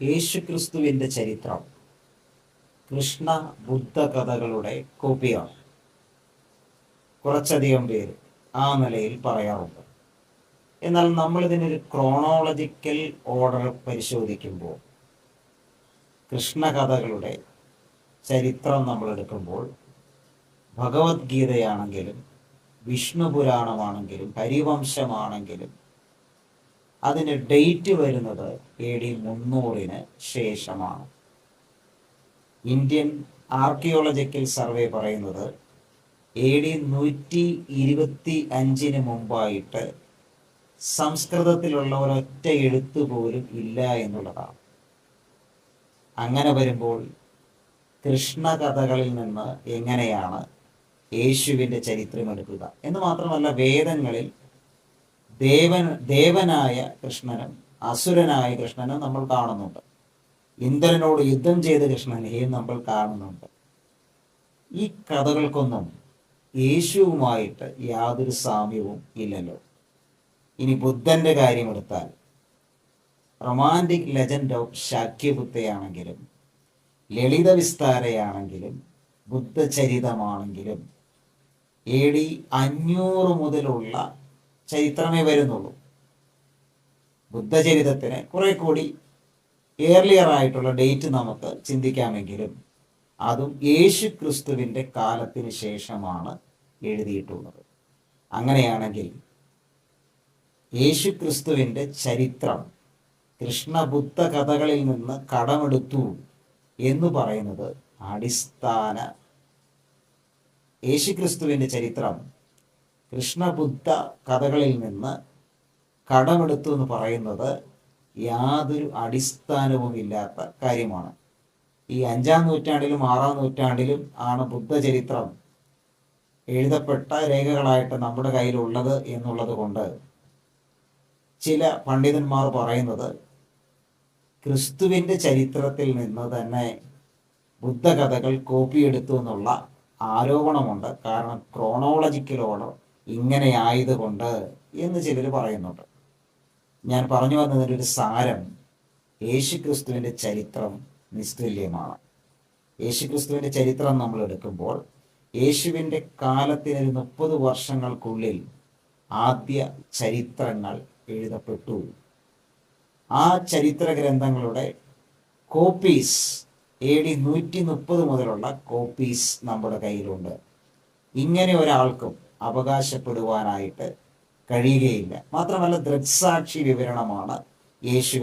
യേശുക്രിസ്തുവിൻ്റെ ചരിത്രം കൃഷ്ണ ബുദ്ധ കഥകളുടെ കോപ്പിയാണ്. കുറച്ചധികം പേര് ആ നിലയിൽ പറയാറുണ്ട്. എന്നാൽ നമ്മളിതിനൊരു ക്രോണോളജിക്കൽ ഓർഡർ പരിശോധിക്കുമ്പോൾ കൃഷ്ണകഥകളുടെ ചരിത്രം നമ്മൾ എടുക്കുമ്പോൾ ഭഗവത്ഗീതയാണെങ്കിലും വിഷ്ണു പുരാണമാണെങ്കിലും ഹരിവംശമാണെങ്കിലും അതിന് ഡേറ്റ് വരുന്നത് AD 300 ശേഷമാണ്. ഇന്ത്യൻ ആർക്കിയോളജിക്കൽ സർവേ പറയുന്നത് AD 125 മുമ്പായിട്ട് സംസ്കൃതത്തിലുള്ള ഒരൊറ്റ എഴുത്ത് പോലും ഇല്ല എന്നുള്ളതാണ്. അങ്ങനെ വരുമ്പോൾ കൃഷ്ണകഥകളിൽ നിന്ന് എങ്ങനെയാണ് യേശുവിൻ്റെ ചരിത്രം എടുക്കുക എന്ന് മാത്രമല്ല, വേദങ്ങളിൽ ദേവനായ കൃഷ്ണനും അസുരനായ കൃഷ്ണനും നമ്മൾ കാണുന്നുണ്ട്. ഇന്ദ്രനോട് യുദ്ധം ചെയ്ത കൃഷ്ണനെയും നമ്മൾ കാണുന്നുണ്ട്. ഈ കഥകൾക്കൊന്നും യേശുവുമായിട്ട് യാതൊരു സാമ്യവും ഇല്ലല്ലോ. ഇനി ബുദ്ധന്റെ കാര്യമെടുത്താൽ റൊമാൻറ്റിക് ലെജൻഡ് ഓഫ് ശാക്യബുദ്ധയാണെങ്കിലും ലളിത വിസ്താരയാണെങ്കിലും ബുദ്ധചരിതമാണെങ്കിലും AD 500 മുതലുള്ള ചരിത്രമേ വരുന്നുള്ളൂ. ബുദ്ധചരിതത്തിന് കുറെ കൂടി ഏർലിയർ ആയിട്ടുള്ള ഡേറ്റ് നമുക്ക് ചിന്തിക്കാമെങ്കിലും അതും യേശു ക്രിസ്തുവിൻ്റെ കാലത്തിന് ശേഷമാണ് എഴുതിയിട്ടുള്ളത്. അങ്ങനെയാണെങ്കിൽ യേശു ക്രിസ്തുവിൻ്റെ ചരിത്രം കൃഷ്ണബുദ്ധ കഥകളിൽ നിന്ന് കടമെടുത്തു എന്ന് പറയുന്നത് അടിസ്ഥാന യേശുക്രിസ്തുവിൻ്റെ ചരിത്രം കൃഷ്ണബുദ്ധ കഥകളിൽ നിന്ന് കടമെടുത്തു എന്ന് പറയുന്നത് യാതൊരു അടിസ്ഥാനവുമില്ലാത്ത കാര്യമാണ്. ഈ 5-ാം നൂറ്റാണ്ടിലും 6-ാം നൂറ്റാണ്ടിലും ആണ് ബുദ്ധചരിത്രം എഴുതപ്പെട്ട രേഖകളായിട്ട് നമ്മുടെ കയ്യിലുള്ളത് എന്നുള്ളത് കൊണ്ട് ചില പണ്ഡിതന്മാർ പറയുന്നത് ക്രിസ്തുവിൻ്റെ ചരിത്രത്തിൽ നിന്ന് തന്നെ ബുദ്ധകഥകൾ കോപ്പിയെടുത്തു എന്നുള്ള ആരോപണമുണ്ട്. കാരണം ക്രോണോളജിക്കൽ ഓർഡർ ഇങ്ങനെ ആയതുകൊണ്ട് എന്ന് ചിലർ പറയുന്നുണ്ട്. ഞാൻ പറഞ്ഞു വന്നതിൻ്റെ ഒരു സാരം, യേശുക്രിസ്തുവിൻ്റെ ചരിത്രം നിസ്തുല്യമാണ്. യേശുക്രിസ്തുവിൻ്റെ ചരിത്രം നമ്മൾ എടുക്കുമ്പോൾ യേശുവിൻ്റെ കാലത്തിനൊരു 30 വർഷങ്ങൾക്കുള്ളിൽ ആദ്യ ചരിത്രങ്ങൾ എഴുതപ്പെട്ടു. ആ ചരിത്ര ഗ്രന്ഥങ്ങളുടെ കോപ്പീസ് AD 130 മുതലുള്ള കോപ്പീസ് നമ്മുടെ കയ്യിലുണ്ട്. ഇങ്ങനെ ഒരാൾക്കും അവകാശപ്പെടുവാനായിട്ട് കഴിയുകയില്ല. മാത്രമല്ല, ദൃക്സാക്ഷി വിവരണമാണ് യേശുവിൻ